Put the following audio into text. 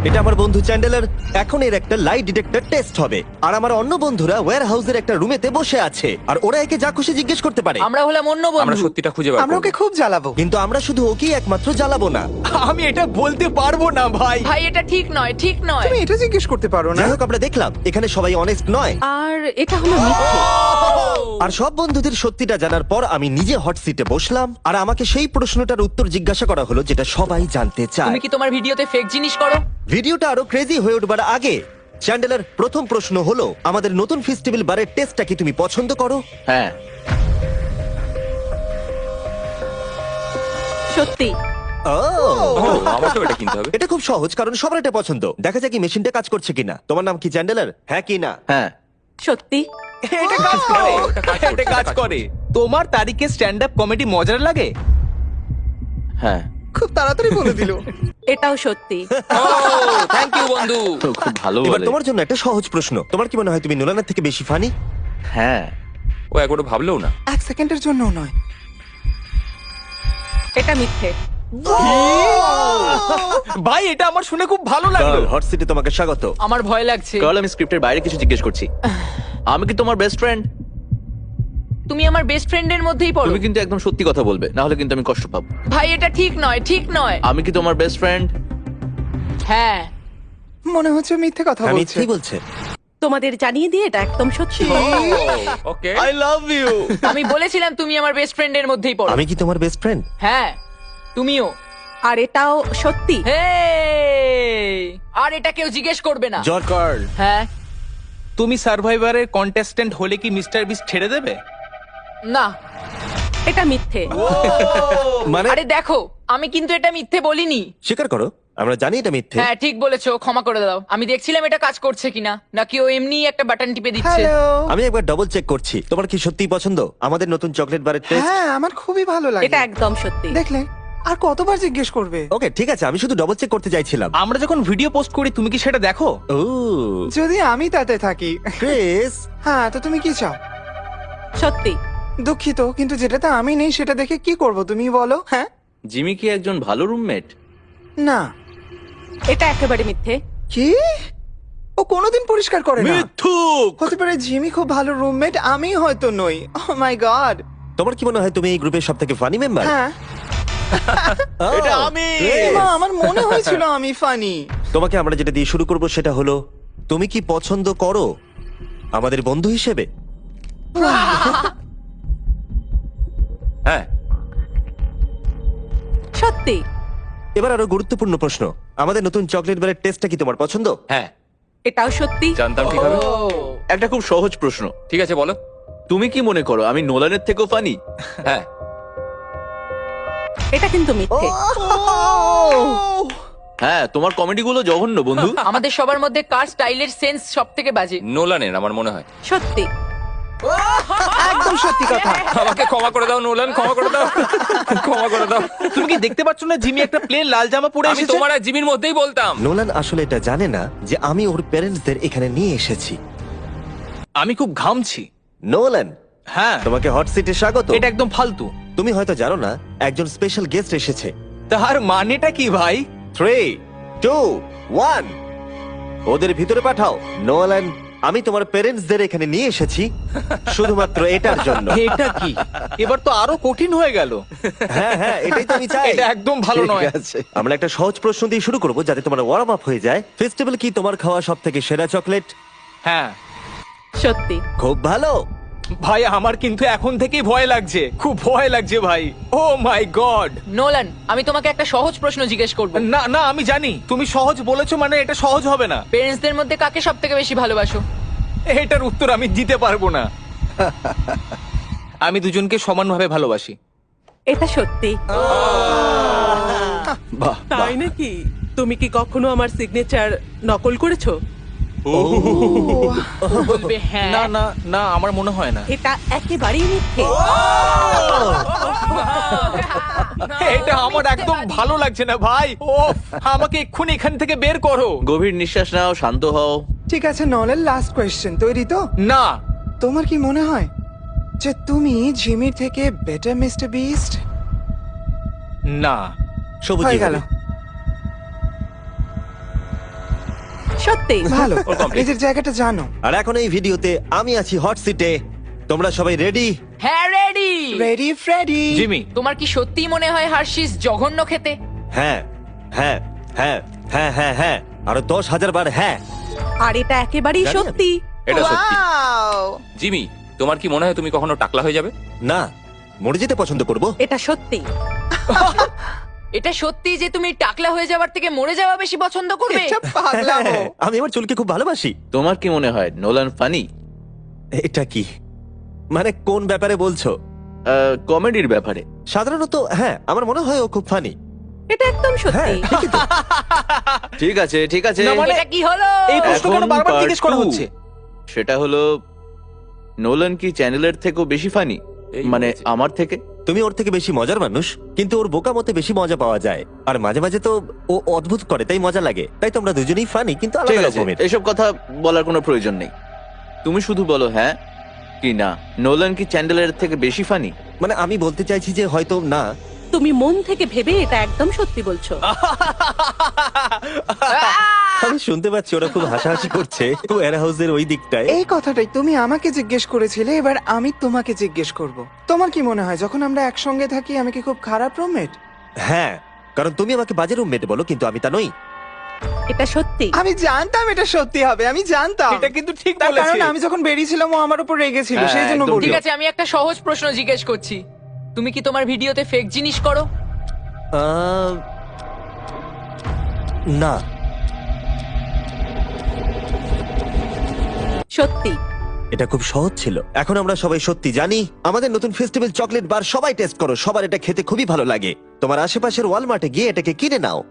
এটা আমার বন্ধু চ্যান্ডেলার। এখন এর একটা লাই ডিটেক্টর টেস্ট হবে, আর আমার অন্য বন্ধুরা ওয়্যার হাউসের একটা রুমেতে বসে আছে, আর ওরা একে যা খুশি জিজ্ঞেস করতে পারে। আমরা হলাম অন্য আমরা বন্ধু। সত্যিটা খুঁজে বার আমরা করব। ওকে খুব জ্বালাবো। কিন্তু আমরা শুধু ওকেই একমাত্র জ্বালাবো না। আমি এটা বলতে পারবো না ভাই। ভাই এটা ঠিক নয়, ঠিক নয়। তুমি এটা জিজ্ঞেস করতে পারো না। যাই হোক, আমরা দেখলাম এখানে সবাই অনেস্ট নয়, আর এটা হলো মিথ্যে। আর সব বন্ধুদের সত্যিটা জানার পর আমি নিজে হট সিটে বসলাম, আর আমাকে সেই প্রশ্নটার উত্তর জিজ্ঞাসা করা হলো যেটা সবাই জানতে চায়। তুমি কি তোমার ভিডিওতে ফেক জিনিস করো? ভিডিওটা আরো ক্রেজি হয়ে উঠবার আগে চ্যান্ডেলার, প্রথম প্রশ্ন হলো, আমাদের নতুন ফেস্টিভ্যাল বারের টেস্টটা কি তুমি পছন্দ করো? হ্যাঁ। সত্যি। ও, ও, আমাকেও এটা কিনতে হবে। এটা খুব সহজ, কারণ সবার এটা পছন্দ। দেখা যাক কি মেশিনটা কাজ করছে কিনা। তোমার নাম কি চ্যান্ডেলার? হ্যাঁ কি না? হ্যাঁ, সত্যি। এটা কাজ করে। এটা কাজ করছে, এটা কাজ এটা কাজ করে। তোমার তারিখে স্ট্যান্ড আপ কমেডি মজার লাগে? হ্যাঁ। খুব তাড়াতাড়ি বলে দিল। এটাও সত্যি। ও থ্যাংক ইউ বন্ধু। তো খুব ভালো এবার বলে। তোমার জন্য একটা সহজ প্রশ্ন। তোমার কি মনে হয় তুমি নোলানের থেকে বেশি ফানি? হ্যাঁ। ও একবারও ভাবলেও না। এক সেকেন্ডের জন্য নয়। এটা মিথ্যে। ভাই এটা আমার শুনে খুব ভালো লাগলো। হট সিটে তোমাকে স্বাগত। আমার ভয় লাগছে। কার্ল, আমি স্ক্রিপ্টের বাইরে কিছু জিজ্ঞেস করছি। আমি কি তোমার বেস্ট ফ্রেন্ড? তুমি আমার বেস্ট ফ্রেন্ডের মধ্যেই পড়ো। তুমি কিন্তু একদম সত্যি কথা বলবে, না হলে কিন্তু আমি কষ্ট পাবো। ভাই এটা ঠিক নয়, ঠিক নয়। আমি কি তোমার বেস্ট ফ্রেন্ড? হ্যাঁ। মনে হচ্ছে মিথ্যে কথা আমি বলছে। কি বলছে? তোমাদের জানিয়ে দিয়ে এটা একদম সত্যি। ওকে। I love you. আমি বলেছিলাম তুমি আমার বেস্ট ফ্রেন্ডের মধ্যেই পড়ো। আমি কি তোমার বেস্ট ফ্রেন্ড? হ্যাঁ, তুমিও। আর এটাও সত্যি। হেই! আর এটা কেউ জিজ্ঞেস করবে না। জর্জ, কার্ল, হ্যাঁ। তুমি সার্ভাইভারের কন্টেস্ট্যান্ট হলে কি মিস্টার বিস্ট ছেড়ে দেবে? না। এটা মিথ্যে। মানে আরে দেখো, আমি কিন্তু এটা মিথ্যে বলিনি। স্বীকার করো, আমরা জানি এটা মিথ্যে। হ্যাঁ ঠিক বলেছো, ক্ষমা করে দাও। আমি দেখছিলাম এটা কাজ করছে কিনা, নাকি ও এমনি একটা বাটন টিপে দিচ্ছে। হ্যালো। আমি একবার ডবল চেক করছি। তোমার কি সত্যি পছন্দ আমাদের নতুন চকলেট বারের টেস্ট? হ্যাঁ, আমার খুবই ভালো লাগে। এটা একদম সত্যি। দেখলে, আর কতবার জিজ্ঞেস করবে? ওকে ঠিক আছে, আমি শুধু ডবল চেক করতে চাইছিলাম। আমরা যখন ভিডিও পোস্ট করি তুমি কি সেটা দেখো? ও যদি আমি তাতে থাকি। ক্রিস, হ্যাঁ, তো তুমি কি চাও? সত্যি। দুঃখিত, কিন্তু যেটাতে আমি নেই সেটা দেখে কি করব তুমি বলো? হ্যাঁ, জিমি কি একজন ভালো রুমমেট? না। এটা একেবারে মিথ্যে। কি? ও কোনোদিন পরিষ্কার করে না। মিথ্যুক। হতে পারে জিমি খুব ভালো রুমমেট, আমি হয়তো নই। ও মাই গড। তোমার কি মনে হয় তুমি এই গ্রুপের সবথেকে ফানি মেম্বার? হ্যাঁ, এটা আমি। মা, আমার মনে হয়েছিল আমি ফানি। তোমাকে আমরা যেটা দিয়ে শুরু করব সেটা হলো, তুমি কি পছন্দ করো আমাদের বন্ধু হিসেবে? হ্যাঁ। সত্যি। এবার আরো গুরুত্বপূর্ণ প্রশ্ন, আমাদের নতুন চকলেট বারের টেস্টটা কি তোমার পছন্দ? হ্যাঁ এটাও সত্যি। জানতাম ঠিক হবে। একটা খুব সহজ প্রশ্ন। ঠিক আছে বলো। তুমি কি মনে করো আমি নোলানের থেকেও ফানি? হ্যাঁ। এটা কিন্তু মিথ্যে। হ্যাঁ, তোমার কমেডি গুলো জঘন্য বন্ধু। আমাদের সবার মধ্যে কার স্টাইলের সেন্স সব থেকে বাজে? নোলানের আমার মনে হয়। সত্যি। একদম সত্যি কথা। আমাকে ক্ষমা করে দাও নোলান, ক্ষমা করে দাও, ক্ষমা করে দাও। তুমি কি দেখতে পাচ্ছ না জিমি একটা প্লেন লাল জামা পরে আমি এসেছে? তোমার আর জিমির মধ্যেই বলতাম। নোলান আসলে এটা জানে না যে আমি ওর প্যারেন্টসদের এখানে নিয়ে এসেছি। আমি খুব ঘামছি। নোলান, হ্যাঁ, তোমাকে হট সিটে স্বাগত। এটা একদম ফালতু। তুমি হয়তো জানো না, একজন স্পেশাল গেস্ট এসেছে। তার মানেটা কি ভাই? 3, 2, 1 ওদের ভিতরে পাঠাও। নোলান, আমি তোমার প্যারেন্টসদের এখানে নিয়ে এসেছি শুধুমাত্র এটার জন্য। এটা কি? এবার তো আরো কঠিন হয়ে গেল। হ্যাঁ হ্যাঁ, এটাই তো আমি চাই। এটা একদম ভালো নয়। ঠিক আছে, আমরা একটা সহজ প্রশ্ন দিয়ে শুরু করব যাতে তোমার ওয়ার্ম আপ হয়ে যায়। ফেস্টিভ্যাল কি তোমার খাওয়া সবথেকে সেরা চকলেট? হ্যাঁ সত্যি। খুব ভালো। ভাই, আমার কিন্তু এখন থেকেই ভয় লাগছে, খুব ভয় লাগছে ভাই। ও মাই গড। নোলান, আমি তোমাকে একটা সহজ প্রশ্ন জিজ্ঞেস করব। না না, আমি জানি তুমি সহজ বলেছো মানে এটা সহজ হবে না। পেরেন্টসদের মধ্যে কাকে সব থেকে বেশি ভালোবাসো? এটার উত্তর আমি দিতে পারবো না। আমি দুজনকে সমানভাবে ভালোবাসি। এটা সত্যি। বাহ, তাই নাকি? তুমি কি কখনো আমার সিগনেচার নকল করেছো? বলবে হ্যাঁ। না না না, আমার মনে হয় না। এটা একেবারেই মিথ্যে। এটা আমার একদম ভালো লাগছে না ভাই। ও, আমাকে এক্ষুনি এখান থেকে বের করো। গভীর নিঃশ্বাস নাও, শান্ত হও। ঠিক আছে, নলের লাস্ট কোয়েশ্চেন, তৈরি তো? না। তোমার কি মনে হয় যে তুমি জিমির থেকে বেটার মিস্টার বিস্ট? না। সবুজই হয়ে গেল। হবে। সত্যি ভালো ওর complete। নিজের জায়গাটা জানো। আর এখন এই ভিডিওতে আমি আছি হট সিটে। তোমরা সবাই রেডি? হ্যাঁ রেডি। Ready Freddie. জিমি, তোমার কি সত্যি মনে হয় হার্শিস জঘন্য খেতে? হ্যাঁ হ্যাঁ হ্যাঁ হ্যাঁ হ্যাঁ হ্যাঁ আরো 10,000 বার হ্যাঁ। আর এটা একেবারেই জানি আমি। সত্যি। এটা সত্যি। Wow! জিমি, তোমার কি মনে হয় তুমি কখনো টাকলা হয়ে যাবে? না, মরে যেতে পছন্দ করব। এটা সত্যি। এটা সত্যি যে তুমি টাকলা হয়ে যাওয়ার থেকে মরে যাওয়া বেশি পছন্দ করবে? এটা পাগলামো। আমি আমার চুলকে খুব ভালোবাসি। তোমার কি মনে হয় নোলান ফানি? এটা কি মানে কোন ব্যাপারে বলছো? কমেডির ব্যাপারে। সাধারণত হ্যাঁ, আমার মনে হয় ও খুব ফানি। এটা একদম হ্যাঁ সত্যি। ঠিকই তো। ঠিক আছে, ঠিক আছে। না, মানে- এটা কি হলো? এই প্রশ্ন কেন এখন বারবার part জিজ্ঞেস করা 2 হচ্ছে? সেটা হলো নোলান কি চ্যানেলের থেকেও বেশি ফানি? এই মানে বলেছে। আমার থেকে? তুমি ওর থেকে বেশি মজার মানুষ, কিন্তু ওর বোকা মতে বেশি মজা পাওয়া যায়। আর মাঝে মাঝে তো ও অদ্ভুত করে, তাই মজা লাগে। তাই তোমরা দুজনেই ফানি, কিন্তু ঠিক আলাদা আছে, রকমের। এসব কথা বলার কোনো প্রয়োজন নেই। তুমি শুধু বলো হ্যাঁ কি না। নোলান কি চ্যান্ডেলের থেকে বেশি ফানি? মানে আমি বলতে চাইছি যে হয়তো না। তুমি মন থেকে ভেবে এটা একদম সত্যি বলছো। আমি শুনতে পাচ্ছি ওরা খুব হাসাহাসি করছে ওয়্যার হাউসের ওই দিকটায়। এই কথাটাই তুমি আমাকে জিজ্ঞেস করেছিলে, এবার আমি তোমাকে জিজ্ঞেস করব। তোমার কি মনে হয় যখন আমরা একসঙ্গে থাকি আমি কি খুব খারাপ রুমমেট? হ্যাঁ, কারণ তুমি আমাকে বাজে রুমমেট বলো, কিন্তু আমি তা নই। এটা সত্যি। আমি জানতাম এটা সত্যি হবে, আমি জানতাম। এটা কিন্তু ঠিক তার বলেছে। কারণ আমি যখন বেরিয়েছিলাম ও আমার উপর রেগেছিল, হ্যাঁ, সেই জন্য একদম বলি। ঠিক আছে, আমি একটা সহজ প্রশ্ন জিজ্ঞেস করছি। তুমি কি তোমার ভিডিওতে ফেক জিনিস করো? আহ, না। সত্যি। এটা খুব সহজ ছিল। এখন আমরা সবাই সত্যি জানি। আমাদের নতুন ফেস্টিভ্যাল চকলেট বার সবাই টেস্ট করো, সবার এটা খেতে খুবই ভালো লাগে। তোমার আশেপাশের ওয়ালমার্টে গিয়ে এটাকে কিনে নাও।